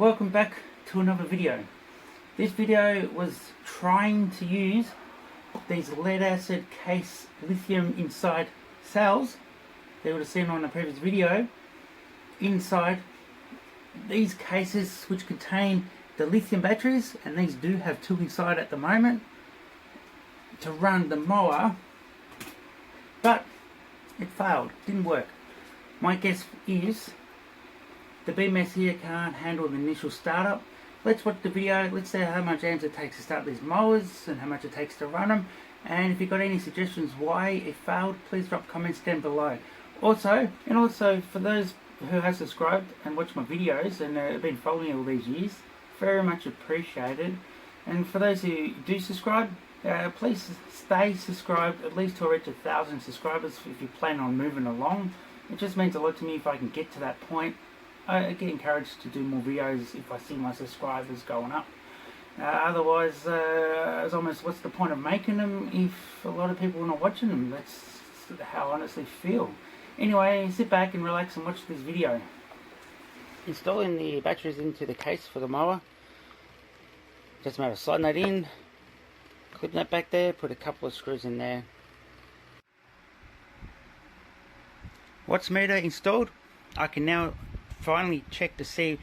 welcome back to another video. This video was trying to use these lead acid case lithium inside cells that you would have seen on the previous video, inside these cases which contain the lithium batteries, and these do have two inside at the moment, to run the mower, but it failed, didn't work. My guess is the BMS here can't handle the initial startup. Let's watch the video, let's see how much amps it takes to start these mowers and how much it takes to run them, and if you've got any suggestions why it failed, please drop comments down below. Also for those who have subscribed and watched my videos and have been following me all these years, very much appreciated. And for those who do subscribe, please stay subscribed at least to reach 1,000 subscribers if you plan on moving along. It just means a lot to me if I can get to that point. I get encouraged to do more videos if I see my subscribers going up. Otherwise, it's almost, what's the point of making them if a lot of people are not watching them? That's how I honestly feel. Anyway, sit back and relax and watch this video. Installing the batteries into the case for the mower. Just a matter of sliding that in, clipping that back there, put a couple of screws in there. Watts meter installed. I can now finally check to see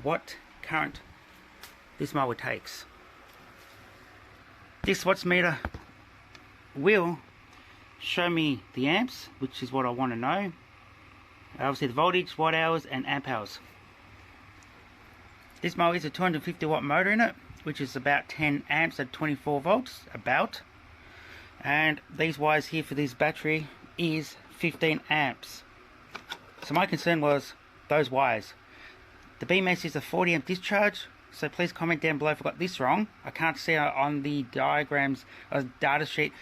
what current this mower takes. This watts meter will show me the amps, which is what I want to know. Obviously the voltage, watt hours and amp hours. This mower is a 250 watt motor in it, which is about 10 amps at 24 volts, about. And these wires here for this battery is 15 amps. So my concern was those wires. The BMS is a 40 amp discharge, so please comment down below if I got this wrong. I can't see on the diagrams or data sheet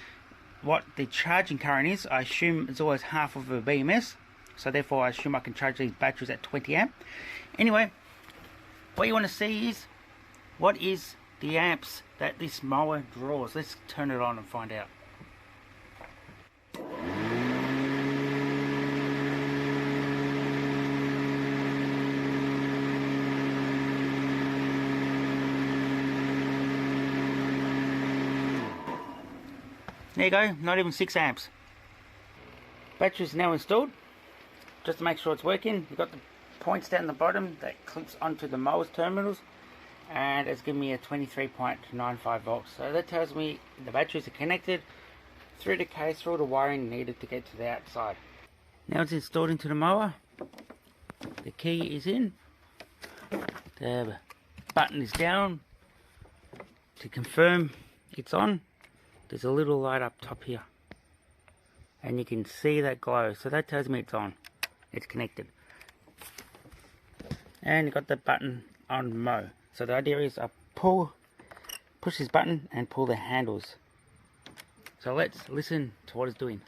what the charging current is. I assume it's always half of a BMS, so therefore I assume I can charge these batteries at 20 amp. Anyway, what you want to see is what is the amps that this mower draws. Let's turn it on and find out. There you go, not even 6 amps. Battery is now installed. Just to make sure it's working, you've got the points down the bottom that clips onto the mower's terminals, and it's giving me a 23.95 volts. So that tells me the batteries are connected through the case, through all the wiring needed to get to the outside. Now it's installed into the mower. The key is in. The button is down. To confirm it's on, there's a little light up top here, and you can see that glow, so that tells me it's on, it's connected. And you've got the button on mow. So the idea is I push this button and pull the handles. So let's listen to what it's doing.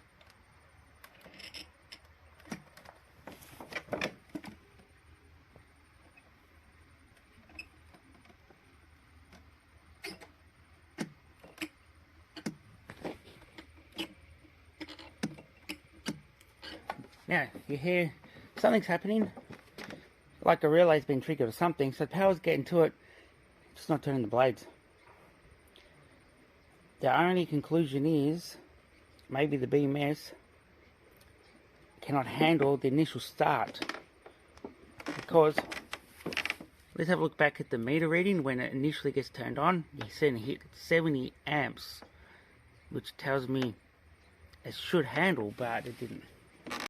Now, you hear something's happening, like a relay's been triggered or something, so the power's getting to it, just not turning the blades. The only conclusion is, maybe the BMS cannot handle the initial start, because, let's have a look back at the meter reading when it initially gets turned on. You see it hit 70 amps, which tells me it should handle, but it didn't.